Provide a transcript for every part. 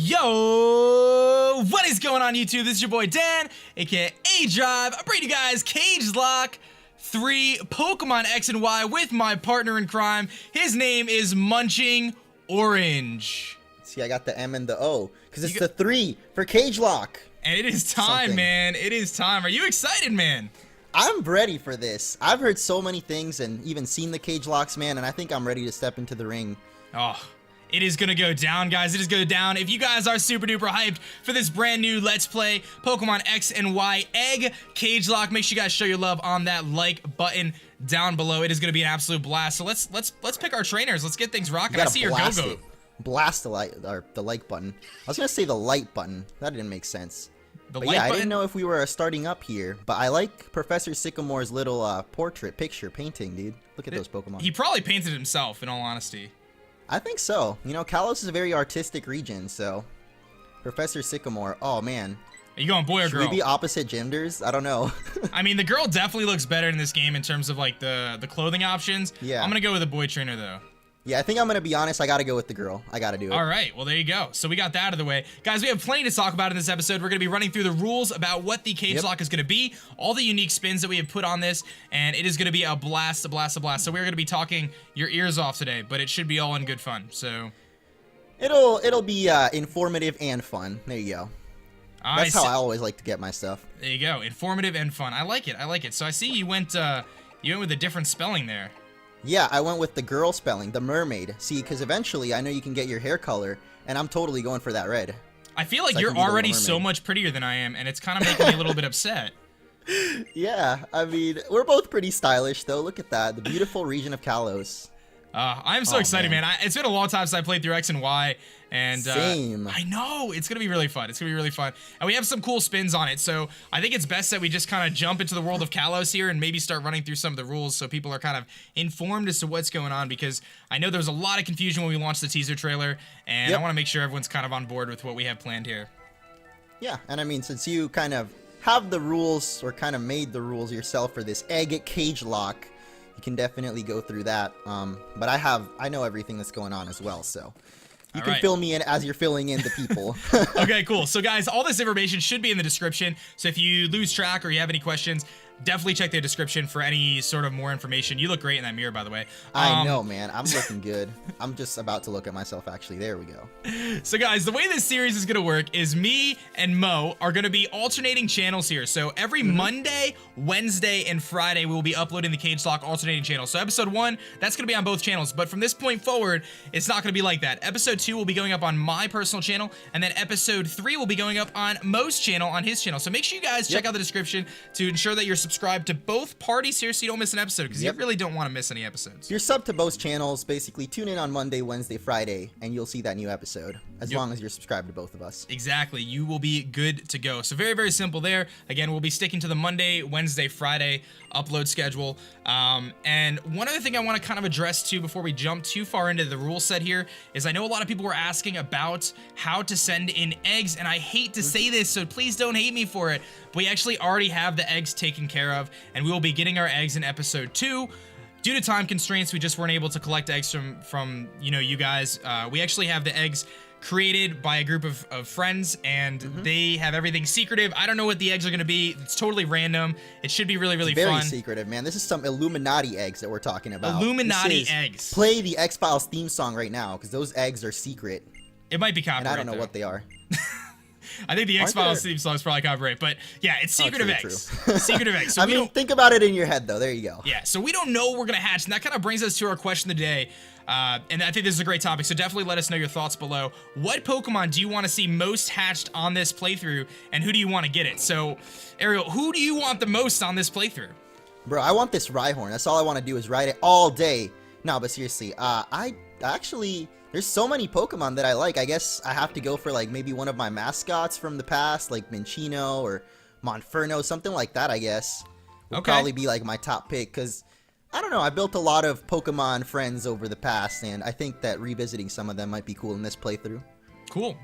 Yo, what is going on YouTube? This is your boy Dan, aka aDrive. I'm bringing you guys Cagelocke 3 Pokemon X and Y with my partner in crime. His name is MunchingOrange. See, I got the M and the O, because it's the 3 for Cagelocke. And it is time, man. It is time. Are you excited, man? I'm ready for this. I've heard so many things and even seen the Cagelocks, man, and I think I'm ready to step into the ring. Oh, it is gonna go down, guys. It is gonna go down. If you guys are super duper hyped for this brand new Let's Play Pokemon X and Y Egg Cagelocke, make sure you guys show your love on that like button down below. It is gonna be an absolute blast. So let's pick our trainers. Let's get things rocking. I see your go-go. Blast the like button. I was gonna say the light button. That didn't make sense. But yeah, I didn't know if we were starting up here, but I like Professor Sycamore's little portrait picture painting, dude. Look at those Pokemon. He probably painted himself, in all honesty. I think so. You know, Kalos is a very artistic region, so Professor Sycamore. Oh man. Are you going boy or girl? Should we be opposite genders? I don't know. I mean, the girl definitely looks better in this game in terms of like the clothing options. Yeah. I'm gonna go with a boy trainer though. Yeah, I think I'm going to be honest. I got to go with the girl. I got to do it. All right. Well, there you go. So we got that out of the way. Guys, we have plenty to talk about in this episode. We're going to be running through the rules about what the Cagelocke is going to be, all the unique spins that we have put on this, and it is going to be a blast, a blast, a blast. So we're going to be talking your ears off today, but it should be all in good fun. So it'll be informative and fun. There you go. That's how I always like to get my stuff. There you go. Informative and fun. I like it. I like it. So I see you went with a different spelling there. Yeah, I went with the girl spelling, the mermaid. See, because eventually I know you can get your hair color, and I'm totally going for that red. I feel like you're already so much prettier than I am, and it's kind of making me a little bit upset. Yeah, I mean, we're both pretty stylish, though. Look at that. The beautiful region of Kalos. I'm so excited, man. It's been a long time since I played through X and Y, and Same. I know it's gonna be really fun. It's gonna be really fun, and we have some cool spins on it. So I think it's best that we just kind of jump into the world of Kalos here and maybe start running through some of the rules so people are kind of informed as to what's going on. Because I know there was a lot of confusion when we launched the teaser trailer, and I want to make sure everyone's kind of on board with what we have planned here. Yeah, and I mean, since you kind of have the rules or kind of made the rules yourself for this Egg Cagelocke, you can definitely go through that, but I know everything that's going on as well, so you can fill me in as you're filling in the people. Okay, cool. So guys, all this information should be in the description, so if you lose track or you have any questions, definitely check the description for any sort of more information. You look great in that mirror, by the way. I know, man. I'm looking good. I'm just about to look at myself, actually. There we go. So guys, the way this series is going to work is me and Mo are going to be alternating channels here. So every Monday, Wednesday, and Friday, we will be uploading the Cagelocke alternating channel. So episode 1, that's going to be on both channels. But from this point forward, it's not going to be like that. Episode 2 will be going up on my personal channel. And then episode 3 will be going up on Mo's channel, on his channel. So make sure you guys check out the description to ensure that you're subscribed to both parties here so you don't miss an episode, because you really don't want to miss any episodes. You're subbed to both channels. Basically, tune in on Monday, Wednesday, Friday, and you'll see that new episode, as long as you're subscribed to both of us. Exactly. You will be good to go. So very, very simple there. Again, we'll be sticking to the Monday, Wednesday, Friday upload schedule. And one other thing I want to kind of address too before we jump too far into the rule set here is I know a lot of people were asking about how to send in eggs, and I hate to say this, so please don't hate me for it, but we actually already have the eggs taken care of, and we will be getting our eggs in episode 2. Due to time constraints, we just weren't able to collect eggs from you guys. We actually have the eggs created by a group of friends, and they have everything secretive. I don't know what the eggs are going to be. It's totally random. It should be really, really fun. Very secretive, man. This is some Illuminati eggs that we're talking about. Illuminati eggs. Play the X-Files theme song right now, because those eggs are secret. It might be copyright, and I don't know what they are. I think the X-Files theme song is probably copyright, but yeah, it's secretive eggs. Secretive eggs. So I mean, think about it in your head, though. There you go. Yeah, so we don't know what we're going to hatch, and that kind of brings us to our question of the day. And I think this is a great topic, so definitely let us know your thoughts below. What Pokemon do you want to see most hatched on this playthrough, and who do you want to get it? So, Ariel, who do you want the most on this playthrough? Bro, I want this Rhyhorn. That's all I want to do is ride it all day. No, but seriously, I actually... There's so many Pokemon that I like. I guess I have to go for like maybe one of my mascots from the past, like Minchino or Monferno, something like that, I guess. Would probably be like my top pick, because I don't know, I built a lot of Pokemon friends over the past, and I think that revisiting some of them might be cool in this playthrough. Cool.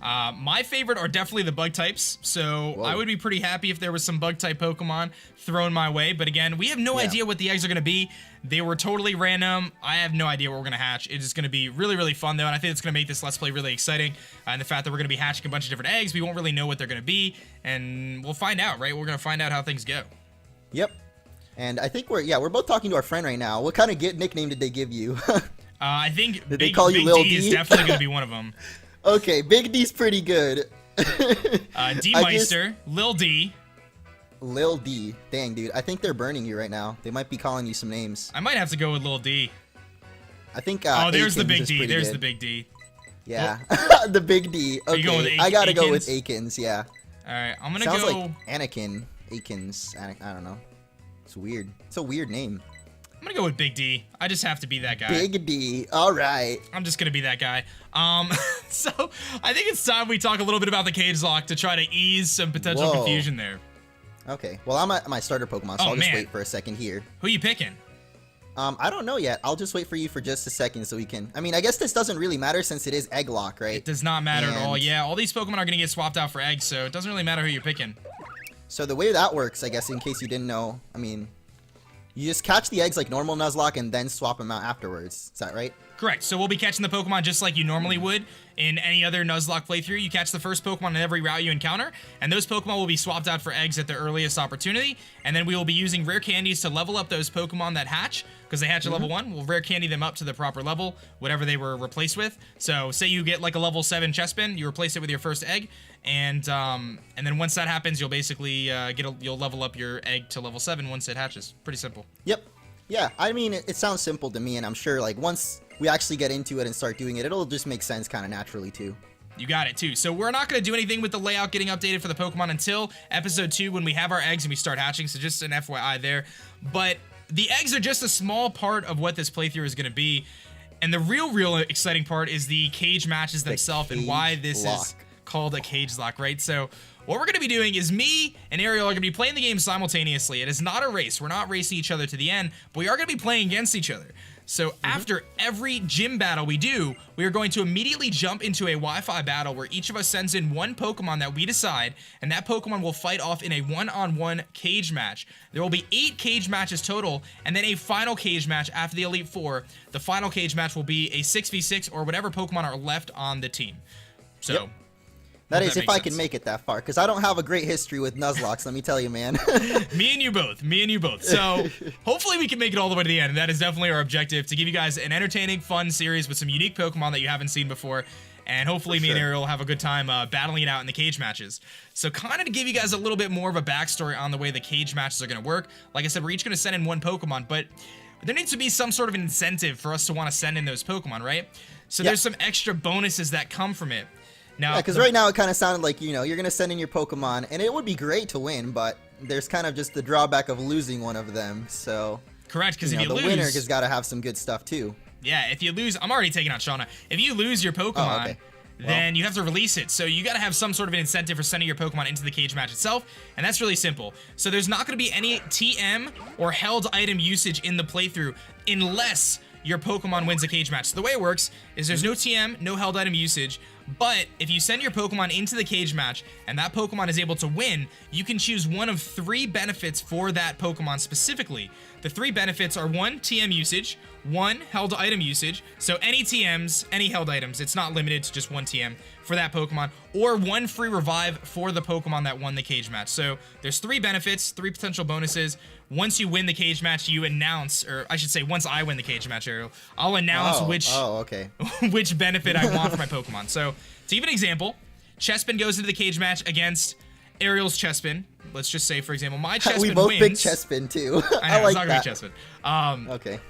My favorite are definitely the bug types, so Whoa. I would be pretty happy if there was some bug type Pokemon thrown my way, but again, we have no idea what the eggs are going to be. They were totally random. I have no idea what we're going to hatch. It is going to be really, really fun, though, and I think it's going to make this Let's Play really exciting, and the fact that we're going to be hatching a bunch of different eggs, we won't really know what they're going to be, and we'll find out, right? We're going to find out how things go. Yep. And I think we're both talking to our friend right now. What kind of nickname did they give you? I think Did they Big, call you Big Lil D is D? definitely going to be one of them. Okay, Big D's pretty good. D-Meister, Lil D. Lil D. Dang, dude. I think they're burning you right now. They might be calling you some names. I might have to go with Lil D. I think. Oh, there's the Akins Big is D. pretty There's good. the Big D. Yeah, the Big D. Are you going with Okay, I gotta go with Akins? Akins. Yeah. All right, I'm gonna Sounds go. like Anakin. Akins. I don't know. It's weird. It's a weird name. I'm gonna go with Big D. I just have to be that guy. Big D. All right. I'm just gonna be that guy. So I think it's time we talk a little bit about the Cagelocke to try to ease some potential Whoa. confusion there. Okay. Well, I'm at my starter Pokemon, so Oh, I'll just man. wait for a second here. Who you picking? I don't know yet. I'll just wait for you for just a second so we can. I mean, I guess this doesn't really matter since it is Egglocke, right? It does not matter at all. And- Yeah, all these Pokemon are gonna get swapped out for eggs, so it doesn't really matter who you're picking. So the way that works, I guess, in case you didn't know, I mean, you just catch the eggs like normal Nuzlocke and then swap them out afterwards. Is that right? Correct. So we'll be catching the Pokemon just like you normally would in any other Nuzlocke playthrough. You catch the first Pokemon in every route you encounter, and those Pokemon will be swapped out for eggs at the earliest opportunity. And then we will be using rare candies to level up those Pokemon that hatch, because they hatch at level 1. We'll rare candy them up to the proper level, whatever they were replaced with. So say you get like a level 7 Chespin, you replace it with your first egg, and then once that happens, you'll basically you'll level up your egg to level 7 once it hatches. Pretty simple. Yep. Yeah, I mean, it sounds simple to me, and I'm sure, like, once we actually get into it and start doing it, it'll just make sense kind of naturally, too. You got it, too. So we're not going to do anything with the layout getting updated for the Pokemon until episode 2 when we have our eggs and we start hatching, so just an FYI there. But the eggs are just a small part of what this playthrough is going to be, and the real exciting part is the cage matches themselves and why this is called a Cagelocke, right? So what we're going to be doing is me and Ariel are going to be playing the game simultaneously. It is not a race. We're not racing each other to the end, but we are going to be playing against each other. So after every gym battle we do, we are going to immediately jump into a Wi-Fi battle where each of us sends in one Pokemon that we decide, and that Pokemon will fight off in a one-on-one cage match. There will be 8 cage matches total, and then a final cage match after the Elite Four. The final cage match will be a 6v6 or whatever Pokemon are left on the team. So... Yep. That is, if I can sense. make it that far, because I don't have a great history with Nuzlocke, let me tell you, man. Me and you both. So hopefully we can make it all the way to the end, and that is definitely our objective, to give you guys an entertaining, fun series with some unique Pokemon that you haven't seen before, and hopefully me and Ariel will have a good time battling it out in the cage matches. So kind of to give you guys a little bit more of a backstory on the way the cage matches are going to work, like I said, we're each going to send in one Pokemon, but there needs to be some sort of incentive for us to want to send in those Pokemon, right? So there's some extra bonuses that come from it. Now, Yeah, because right now it kind of sounded like, you know, you're going to send in your Pokemon, and it would be great to win, but there's kind of just the drawback of losing one of them, so... Correct, because if you the lose... winner has got to have some good stuff, too. Yeah, if you lose... I'm already taking out Shauna. If you lose your Pokemon... okay. Then you have to release it. So you got to have some sort of an incentive for sending your Pokemon into the cage match itself, and that's really simple. So there's not going to be any TM or held item usage in the playthrough unless your Pokemon wins a cage match. So the way it works is there's no TM, no held item usage, but if you send your Pokemon into the cage match and that Pokemon is able to win, you can choose one of 3 benefits for that Pokemon specifically. The 3 benefits are 1, TM usage, 1, held item usage, so any TMs, any held items, it's not limited to just 1 TM for that Pokemon, or 1 free revive for the Pokemon that won the cage match. So there's 3 benefits, 3 potential bonuses. Once you win the cage match, you announce, or I should say once I win the cage match, Ariel, I'll announce which benefit I want for my Pokemon. So to give an example, Chespin goes into the cage match against Ariel's Chespin. Let's just say, for example, my Chespin wins. We both picked Chespin, too. I know, like it's not that. gonna be Chespin. Okay.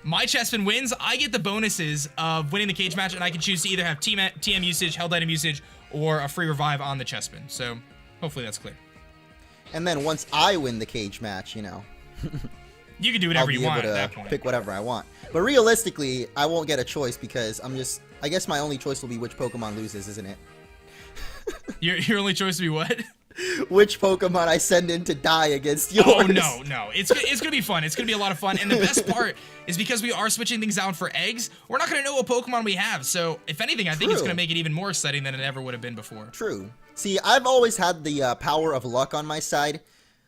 My Chespin wins, I get the bonuses of winning the cage match, and I can choose to either have TM usage, held item usage, or a free revive on the Chespin. So hopefully that's clear. And then once I win the cage match, you know, you can do I'll whatever be you want able at to that point. pick whatever I want. But realistically, I won't get a choice because I guess my only choice will be which Pokemon loses, isn't it? Your only choice would be what? which Pokemon I send in to die against yours. Oh, no. It's gonna be fun. It's gonna be a lot of fun. And the best part is because we are switching things out for eggs, we're not gonna know what Pokemon we have. So, if anything, I think it's gonna make it even more exciting than it ever would have been before. True. See, I've always had the power of luck on my side.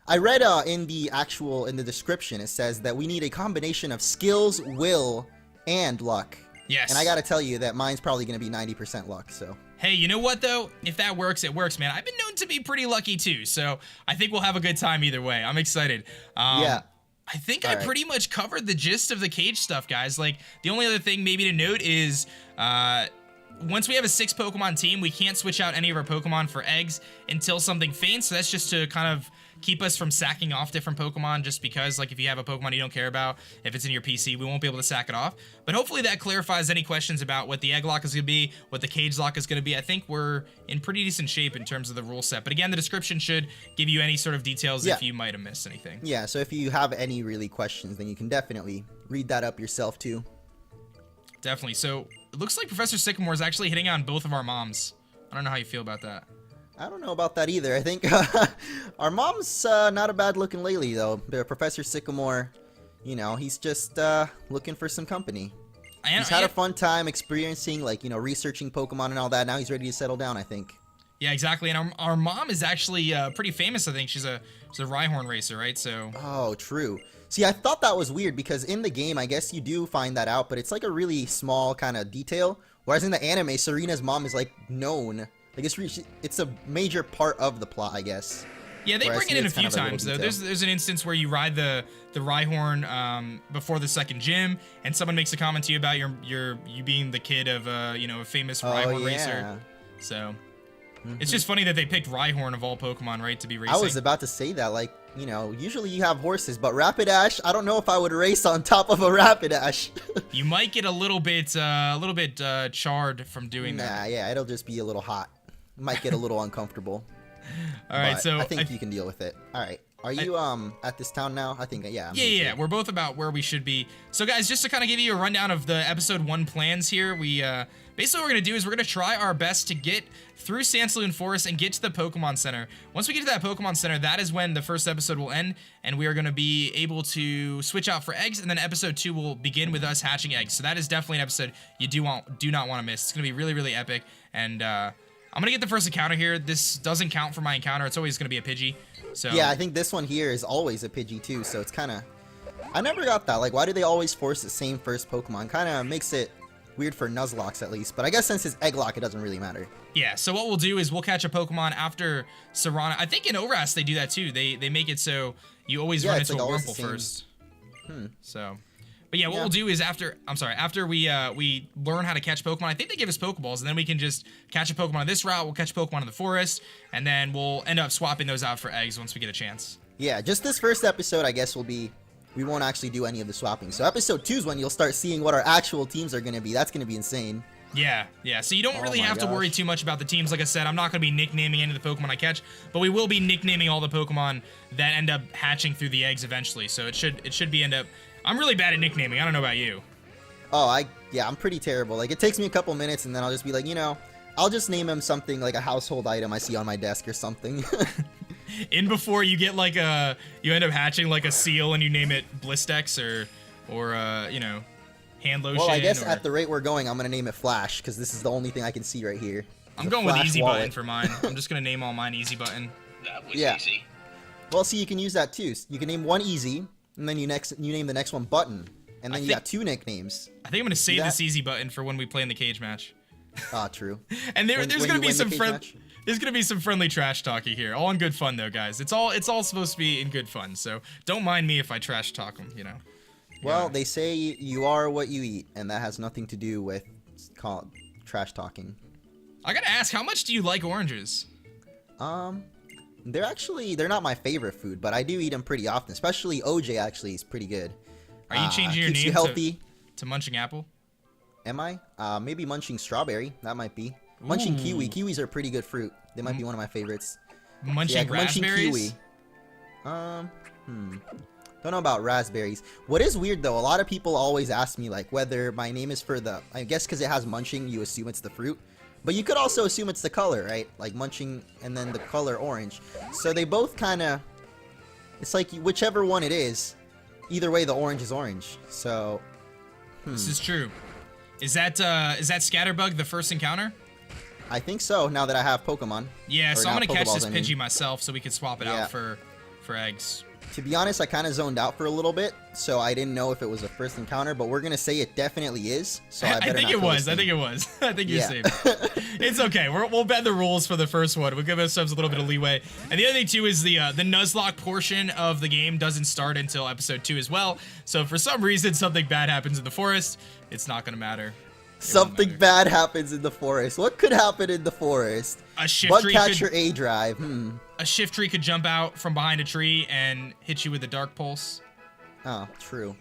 I read in the description, it says that we need a combination of skills, will, and luck. Yes. And I gotta tell you that mine's probably gonna be 90% luck, so. Hey, you know what, though? If that works, it works, man. I've been known to be pretty lucky, too, so I think we'll have a good time either way. I'm excited. Yeah. I think I pretty much covered the gist of the cage stuff, guys. Like, the only other thing maybe to note is, once we have a 6 Pokemon team, we can't switch out any of our Pokemon for eggs until something faints, so that's just to kind of keep us from sacking off different Pokemon, just because, like, if you have a Pokemon you don't care about, if it's in your PC, we won't be able to sack it off. But hopefully that clarifies any questions about what the Egglocke is going to be, what the Cagelocke is going to be. I think we're in pretty decent shape in terms of the rule set. But again, the description should give you any sort of details if you might have missed anything. Yeah, so if you have any really questions, then you can definitely read that up yourself, too. Definitely. So, it looks like Professor Sycamore is actually hitting on both of our moms. I don't know how you feel about that. I don't know about that either. I think our mom's not a bad looking lately, though. Professor Sycamore, you know, he's just looking for some company. He's had a fun time experiencing, like, you know, researching Pokemon and all that. Now he's ready to settle down, I think. Yeah, exactly. And our mom is actually pretty famous, I think. She's a Rhyhorn racer, right? So. Oh, true. See, I thought that was weird because in the game, I guess you do find that out, but it's like a really small kind of detail. Whereas in the anime, Serena's mom is, like, known. Like, it's a major part of the plot, I guess. Yeah, they bring it in a few times, though. There's an instance where you ride the Rhyhorn before the second gym, and someone makes a comment to you about you being the kid of you know, a famous Rhyhorn racer. So it's just funny that they picked Rhyhorn of all Pokemon, right, to be racing. I was about to say that, like, you know, usually you have horses, but Rapidash, I don't know if I would race on top of a Rapidash. You might get a little bit charred from doing that. Nah, yeah, it'll just be a little hot. Might get a little uncomfortable. All right, so I think you can deal with it. All right, are you at this town now? I think yeah. We're both about where we should be. So guys, just to kind of give you a rundown of the episode 1 plans here, we basically what we're gonna do is we're gonna try our best to get through Sandaloon Forest and get to the Pokemon Center. Once we get to that Pokemon Center, that is when the first episode will end, and we are gonna be able to switch out for eggs, and then episode 2 will begin with us hatching eggs. So that is definitely an episode you do not want to miss. It's gonna be really, really epic, and I'm gonna get the first encounter here. This doesn't count for my encounter. It's always gonna be a Pidgey. So yeah, I think this one here is always a Pidgey too. So it's kind of, I never got that. Like, why do they always force the same first Pokemon? Kind of makes it weird for Nuzlocke at least. But I guess since it's Egglocke, it doesn't really matter. Yeah. So what we'll do is we'll catch a Pokemon after Serana. I think in ORAS they do that too. They make it so you always run into a Wurmple first. So. But yeah, what we'll do is after we learn how to catch Pokemon, I think they give us Pokeballs, and then we can just catch a Pokemon on this route, we'll catch a Pokemon in the forest, and then we'll end up swapping those out for eggs once we get a chance. Yeah, just this first episode, I guess, we won't actually do any of the swapping. So episode 2 is when you'll start seeing what our actual teams are going to be. That's going to be insane. Yeah. So you don't really have to worry too much about the teams. Like I said, I'm not going to be nicknaming any of the Pokemon I catch, but we will be nicknaming all the Pokemon that end up hatching through the eggs eventually. So it should be end up... I'm really bad at nicknaming. I don't know about you. Oh, I'm pretty terrible. Like, it takes me a couple minutes, and then I'll just be like, you know, I'll just name him something like a household item I see on my desk or something. In before you get like you end up hatching like a seal and you name it Blistex or you know, hand lotion. Well, I guess at the rate we're going, I'm gonna name it Flash because this is the only thing I can see right here. I'm going with Easy Button for mine. I'm just gonna name all mine Easy Button. That was easy. Well, see, you can use that too. You can name one Easy. And then you name the next one Button, and then you got 2 nicknames. I think I'm gonna save this Easy Button for when we play in the cage match. Ah, true. And there's gonna be some friendly trash talking here, all in good fun though, guys. It's all supposed to be in good fun, so don't mind me if I trash talk them, you know. Well, they say you are what you eat, and that has nothing to do with trash talking. I gotta ask, how much do you like oranges? They're not my favorite food, but I do eat them pretty often. Especially OJ actually is pretty good. Are you changing your name to Munching Apple? Am I? Maybe Munching Strawberry. That might be. Munching Kiwi. Kiwis are a pretty good fruit. They might be one of my favorites. Munching raspberries? Munching Kiwi. Don't know about raspberries. What is weird though, a lot of people always ask me like whether my name is for the, I guess because it has munching, you assume it's the fruit. But you could also assume it's the color, right? Like munching and then the color orange. So they both kind of... It's like whichever one it is, either way the orange is orange. So... This is true. Is that Scatterbug the first encounter? I think so, now that I have Pokemon. Yeah, so I'm going to catch this Pokeballs, I mean. Pidgey myself so we can swap it out for eggs. To be honest, I kind of zoned out for a little bit, so I didn't know if it was a first encounter, but we're going to say it definitely is, so I better think not it was. I think it was. I think you're safe. It's okay. We'll bend the rules for the first one. We'll give ourselves a little bit of leeway. And the other thing, too, is the Nuzlocke portion of the game doesn't start until episode 2 as well. So if for some reason something bad happens in the forest, it's not going to matter. Something bad happens in the forest. What could happen in the forest? A Shiftry Bugcatcher aDrive. A Shiftry could jump out from behind a tree and hit you with a Dark Pulse. Oh, true.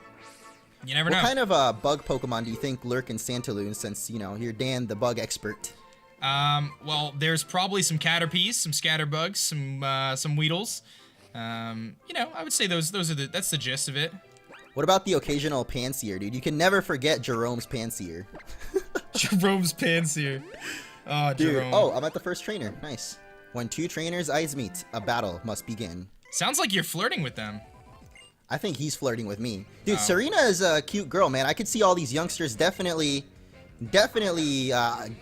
You never know. What kind of bug Pokemon do you think lurk in Santaloon since, you know, you're Dan, the bug expert? Well, there's probably some Caterpies, some Scatterbugs, some Weedles. You know, I would say that's the gist of it. What about the occasional Panseer, dude? You can never forget Jerome's Panseer. Jerome's Panseer. Oh, dude. Jerome. Oh, I'm at the first trainer. Nice. When two trainers' eyes meet, a battle must begin. Sounds like you're flirting with them. I think he's flirting with me. Dude, Serena is a cute girl, man. I could see all these youngsters definitely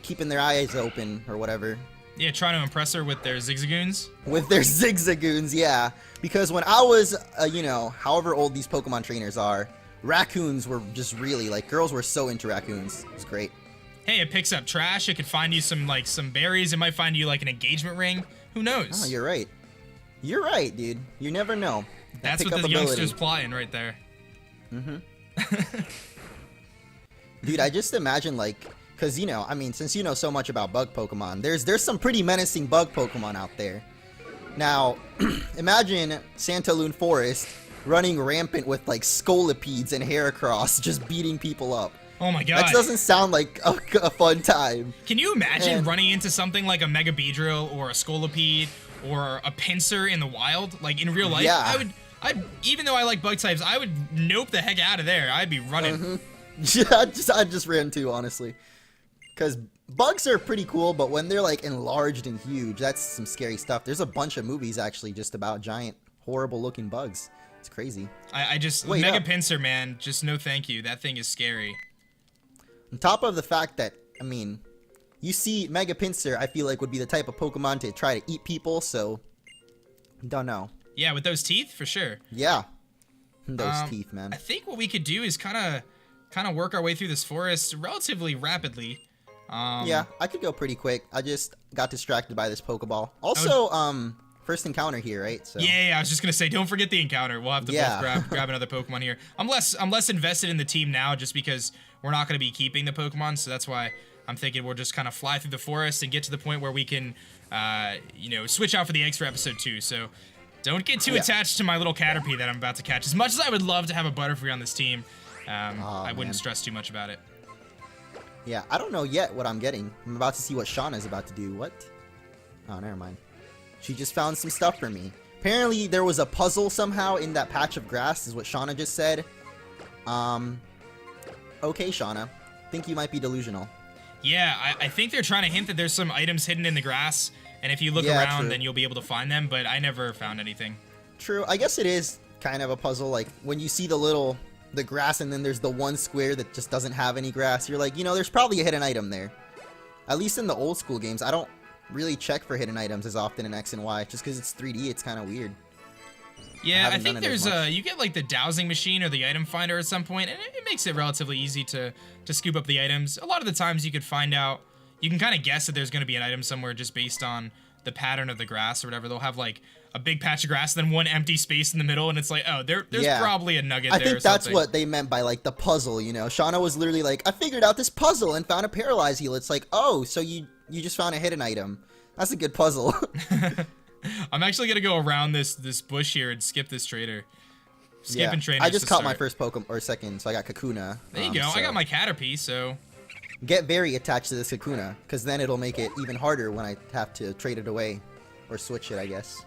keeping their eyes open or whatever. Yeah, trying to impress her with their Zigzagoons. With their Zigzagoons, yeah. Because when I was, you know, however old these Pokemon trainers are, raccoons were just really, like, girls were so into raccoons. It's great. Hey, it picks up trash. It could find you some berries. It might find you, like, an engagement ring. Who knows? Oh, you're right. You're right, dude. You never know. That's what the youngster's plotting right there. Mm-hmm. Dude, I just imagine, like... Because, you know, I mean, since you know so much about bug Pokemon, there's some pretty menacing bug Pokemon out there. Now, imagine Santaloon Forest running rampant with, like, Scolipedes and Heracross just beating people up. Oh my god. That doesn't sound like a fun time. Can you imagine running into something like a Mega Beedrill or a Scolipede or a Pinsir in the wild? Like, in real life? Yeah. Even though I like bug types, I would nope the heck out of there. I'd be running. Mm-hmm. Yeah, I just ran too, honestly. Because bugs are pretty cool, but when they're, like, enlarged and huge, that's some scary stuff. There's a bunch of movies, actually, just about giant, horrible-looking bugs. It's crazy. Wait, Mega Pinsir, man, just no thank you. That thing is scary. On top of the fact that, I mean, you see Mega Pinsir, I feel like would be the type of Pokemon to try to eat people, so... Don't know. Yeah, with those teeth, for sure. Yeah. Those teeth, man. I think what we could do is kind of work our way through this forest relatively rapidly. Yeah, I could go pretty quick. I just got distracted by this Pokeball. Also, first encounter here, right? So. Yeah, I was just gonna say, don't forget the encounter. We'll have to both grab another Pokemon here. I'm less invested in the team now, just because we're not gonna be keeping the Pokemon, so that's why I'm thinking we'll just kind of fly through the forest and get to the point where we can, you know, switch out for the eggs for episode 2. So don't get too attached to my little Caterpie that I'm about to catch. As much as I would love to have a Butterfree on this team, I wouldn't stress too much about it. Yeah, I don't know yet what I'm getting. I'm about to see what Shauna's about to do. What? Oh, never mind. She just found some stuff for me. Apparently, there was a puzzle somehow in that patch of grass, is what Shauna just said. Okay, Shauna. Think you might be delusional. Yeah, I think they're trying to hint that there's some items hidden in the grass, and if you look around, then you'll be able to find them, but I never found anything. True. I guess it is kind of a puzzle. Like, when you see the grass and then there's the one square that just doesn't have any grass, you're like, you know, there's probably a hidden item there. At least in the old school games, I don't really check for hidden items as often in X and Y, just because it's 3D, it's kind of weird. Yeah, I think there's you get like the dowsing machine or the item finder at some point, and it makes it relatively easy to scoop up the items. A lot of the times you could find out, you can kind of guess that there's going to be an item somewhere just based on the pattern of the grass or whatever. They'll have like a big patch of grass, then one empty space in the middle, and it's like, oh, there's probably a nugget there. I think that's what they meant by like the puzzle, you know. Shauna was literally like, I figured out this puzzle and found a paralyzed heal. It's like, oh, so you just found a hidden item. That's a good puzzle. I'm actually gonna go around this bush here and skip this trader. Skipping trainers. I just caught my first Pokemon, or second, so I got Kakuna. There you go. I got my Caterpie, so. Get very attached to this Kakuna, because then it'll make it even harder when I have to trade it away, or switch it, I guess.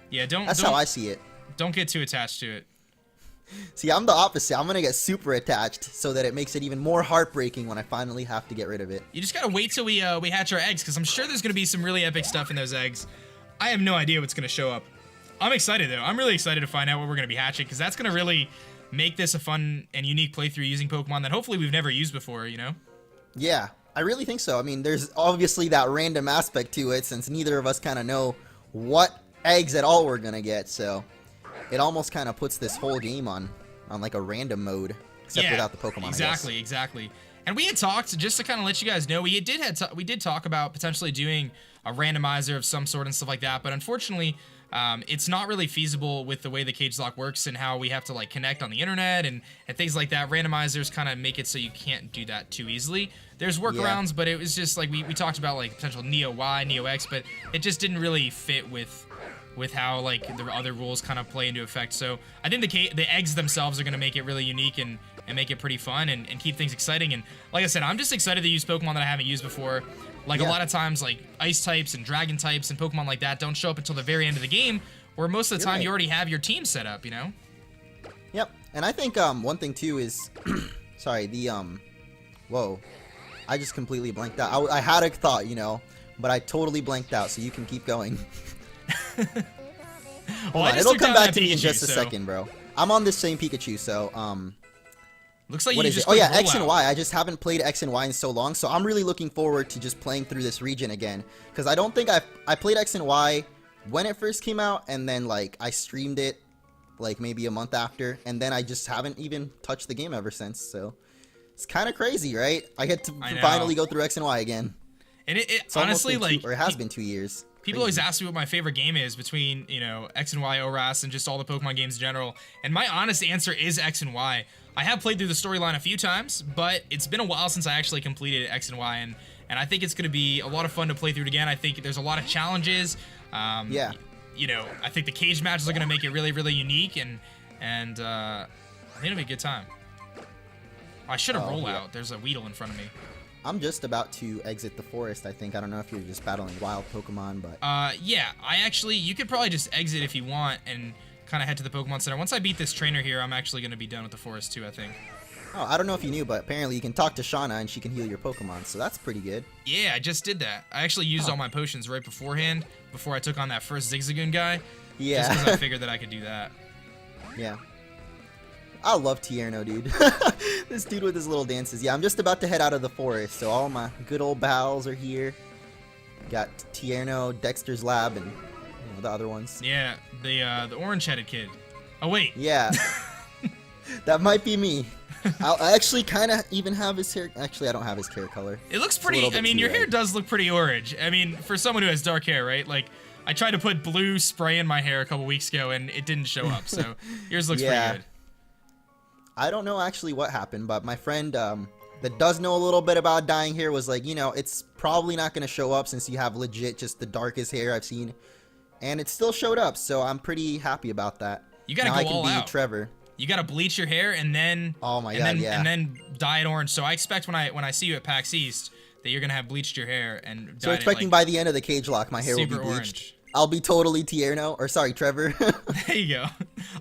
Yeah, That's how I see it. Don't get too attached to it. See, I'm the opposite. I'm gonna get super attached so that it makes it even more heartbreaking when I finally have to get rid of it. You just gotta wait till we hatch our eggs, because I'm sure there's gonna be some really epic stuff in those eggs. I have no idea what's gonna show up. I'm excited though. I'm really excited to find out what we're gonna be hatching, because that's gonna really make this a fun and unique playthrough using Pokemon that hopefully we've never used before, you know? Yeah, I really think so. I mean, there's obviously that random aspect to it, since neither of us kind of know what eggs at all we're gonna get, so it almost kind of puts this whole game on like a random mode, except without the Pokemon. Exactly. And we had talked, just to kind of let you guys know, we did talk about potentially doing a randomizer of some sort and stuff like that, but unfortunately, it's not really feasible with the way the Cagelocke works and how we have to like connect on the internet and things like that. Randomizers kind of make it so you can't do that too easily. There's workarounds, but it was just like we talked about like potential Neo Y, Neo X, but it just didn't really fit with how like the other rules kind of play into effect. So I think the eggs themselves are going to make it really unique and make it pretty fun and keep things exciting. And like I said, I'm just excited to use Pokemon that I haven't used before. Like a lot of times, like ice types and dragon types and Pokemon like that don't show up until the very end of the game, where most of the time you already have your team set up, you know? Yep. And I think one thing too is, sorry, whoa, I just completely blanked out. I had a thought, you know, but I totally blanked out. So you can keep going. Well, it'll come back to me in just a second, bro. I'm on this same Pikachu, so looks like what you is just it? Oh yeah, X and Y. I just haven't played X and Y in so long, so I'm really looking forward to just playing through this region again. Because I don't think I played X and Y when it first came out, and then like I streamed it like maybe a month after, and then I just haven't even touched the game ever since. So it's kind of crazy, right? I get to finally go through X and Y again. And it honestly like it has been 2 years. People always ask me what my favorite game is between, you know, X and Y, ORAS, and just all the Pokemon games in general. And my honest answer is X and Y. I have played through the storyline a few times, but it's been a while since I actually completed X and Y, and I think it's going to be a lot of fun to play through it again. I think there's a lot of challenges. You know, I think the cage matches are going to make it really, really unique, and I think it'll be a good time. I should have roll out. There's a Weedle in front of me. I'm just about to exit the forest, I think. I don't know if you're just battling wild Pokemon, but... yeah. You could probably just exit if you want and kind of head to the Pokemon Center. Once I beat this trainer here, I'm actually going to be done with the forest too, I think. Oh, I don't know if you knew, but apparently you can talk to Shauna and she can heal your Pokemon, so that's pretty good. Yeah, I just did that. I actually used all my potions right beforehand, before I took on that first Zigzagoon guy. Yeah. Just because I figured that I could do that. Yeah. I love Tierno, dude. This dude with his little dances. Yeah, I'm just about to head out of the forest, so all my good old pals are here. Got Tierno, Dexter's Lab, and the other ones. Yeah, the orange-headed kid. Oh, wait. Yeah. That might be me. I actually kind of even have his hair. Actually, I don't have his hair color. It looks pretty. I mean, your hair does look pretty orange. I mean, for someone who has dark hair, right? Like, I tried to put blue spray in my hair a couple weeks ago, and it didn't show up. So yours looks pretty good. I don't know actually what happened, but my friend that does know a little bit about dyeing hair was like, you know, it's probably not going to show up since you have legit just the darkest hair I've seen. And it still showed up, so I'm pretty happy about that. You got to go all out. Now I can be Trevor. You got to bleach your hair and then and then dye it orange. So I expect when I see you at PAX East that you're going to have bleached your hair and dyed So expecting by the end of the Cagelocke my hair will be bleached. Orange. I'll be totally Tierno, or sorry, Trevor. There you go.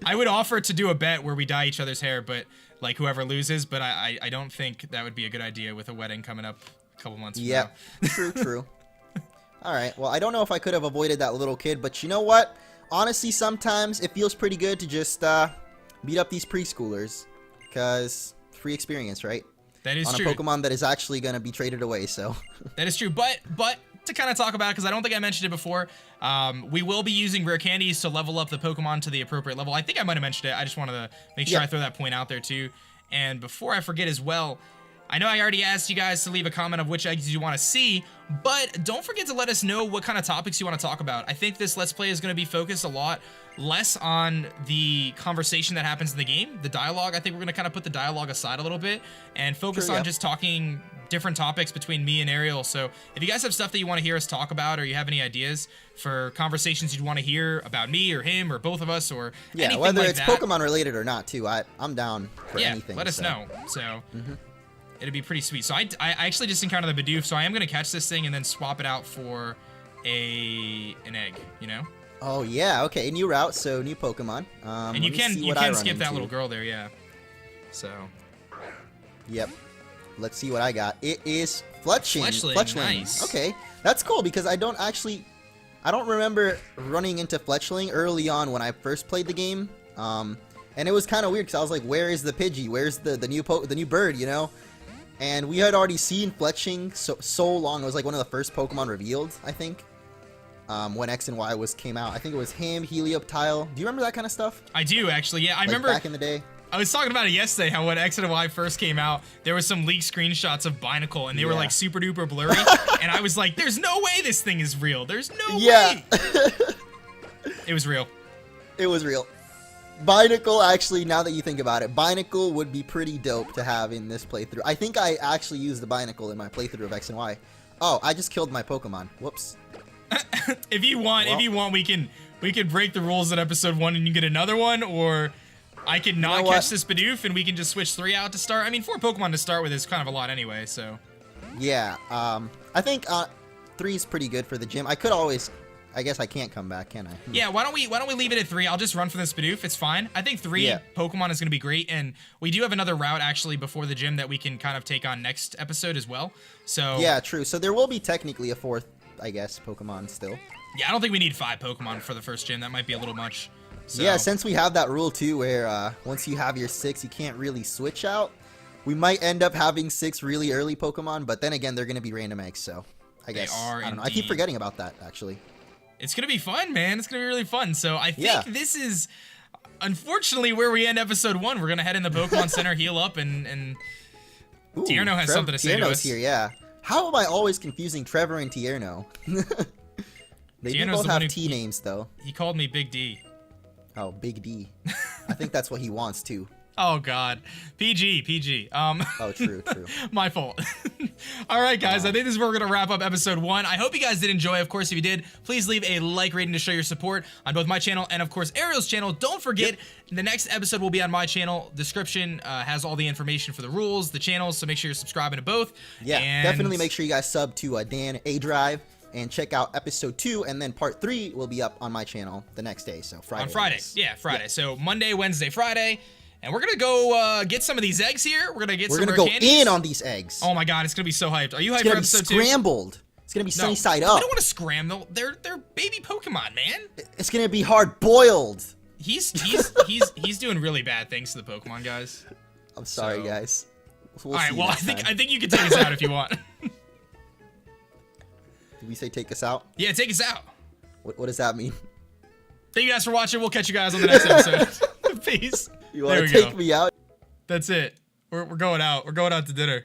I would offer to do a bet where we dye each other's hair, but like whoever loses, but I don't think that would be a good idea with a wedding coming up a couple months from now. True. All right, well, I don't know if I could have avoided that little kid, but you know what? Honestly, sometimes it feels pretty good to just beat up these preschoolers, because free experience, right? That is true. On a Pokemon that is actually going to be traded away, so. That is true, but to kind of talk about it, because I don't think I mentioned it before, we will be using rare candies to level up the Pokemon to the appropriate level. I think I might have mentioned it. I just wanted to make sure I throw that point out there too. And before I forget as well, I know I already asked you guys to leave a comment of which eggs you want to see, but don't forget to let us know what kind of topics you want to talk about. I think this Let's Play is going to be focused a lot less on the conversation that happens in the game, the dialogue. I think we're going to kind of put the dialogue aside a little bit and focus on just talking different topics between me and Ariel. So if you guys have stuff that you want to hear us talk about, or you have any ideas for conversations you'd want to hear about me or him or both of us or anything whether like it's that, Pokemon related or not too, I'm down for anything. Let us know. So it'd be pretty sweet. So I actually just encountered the Bidoof, so I am going to catch this thing and then swap it out for an egg, you know? Oh yeah, okay, new route, so new Pokemon. And you can skip that little girl there, yeah. So. Yep. Let's see what I got. It is Fletchling. Nice. Okay, that's cool because I don't remember running into Fletchling early on when I first played the game. And it was kind of weird because I was like, where is the Pidgey? Where's the new bird? You know? And we had already seen Fletchling so long. It was like one of the first Pokemon revealed, I think. When X and Y came out. I think it was him, Helioptile. Do you remember that kind of stuff? I do, actually. Yeah, I like remember back in the day. I was talking about it yesterday, how when X and Y first came out, there was some leaked screenshots of Binacle, and they were like super duper blurry. And I was like, there's no way this thing is real. There's no way. It was real. It was real. Binacle, actually, now that you think about it, Binacle would be pretty dope to have in this playthrough. I think I actually used the Binacle in my playthrough of X and Y. Oh, I just killed my Pokemon. Whoops. If you want, we can break the rules at episode 1 and you get another one, or I can not catch this Bidoof and we can just switch 3 out to start. I mean, 4 Pokemon to start with is kind of a lot anyway, so. Yeah, I think 3 is pretty good for the gym. I guess I can't come back, can I? Yeah, why don't we leave it at 3? I'll just run for this Bidoof. It's fine. I think 3 Pokemon is going to be great, and we do have another route actually before the gym that we can kind of take on next episode as well. So yeah, true. So there will be technically a 4th, I guess, Pokemon still. Yeah, I don't think we need 5 Pokemon for the first gym. That might be a little much. So. Yeah, since we have that rule too, where once you have your 6, you can't really switch out. We might end up having 6 really early Pokemon, but then again, they're going to be random eggs, so I guess I don't know. I keep forgetting about that actually. It's going to be fun, man. It's going to be really fun. So I think this is, unfortunately, where we end episode 1. We're going to head in the Pokemon Center, heal up, and Ooh, Tierno has something to say to us. Here, yeah. How am I always confusing Trevor and Tierno? They do both have T names, though. He called me Big D. Oh, Big D. I think that's what he wants, too. Oh, God. PG. Oh, true. My fault. All right, guys. I think this is where we're going to wrap up episode 1. I hope you guys did enjoy. Of course, if you did, please leave a like rating to show your support on both my channel and, of course, Ariel's channel. Don't forget, the next episode will be on my channel. Description has all the information for the rules, the channels, so make sure you're subscribing to both. Yeah, definitely make sure you guys sub to Dan aDrive. And check out episode 2, and then part 3 will be up on my channel the next day, so Friday. On Friday, Friday. Yeah. So Monday, Wednesday, Friday. And we're gonna go get some of these eggs here. We're gonna get some We're gonna go in on these eggs. Oh my God, it's gonna be so hyped. Are you hyped for episode 2? It's gonna be scrambled. It's gonna be sunny side up. I don't want to scramble. They're baby Pokemon, man. It's gonna be hard boiled. He's doing really bad things to the Pokemon, guys. I'm sorry, guys. All right, well, I think you can take us out if you want. Did we say take us out? Yeah, take us out. What does that mean? Thank you guys for watching. We'll catch you guys on the next episode. Peace. You want to take me out? That's it. We're going out. We're going out to dinner.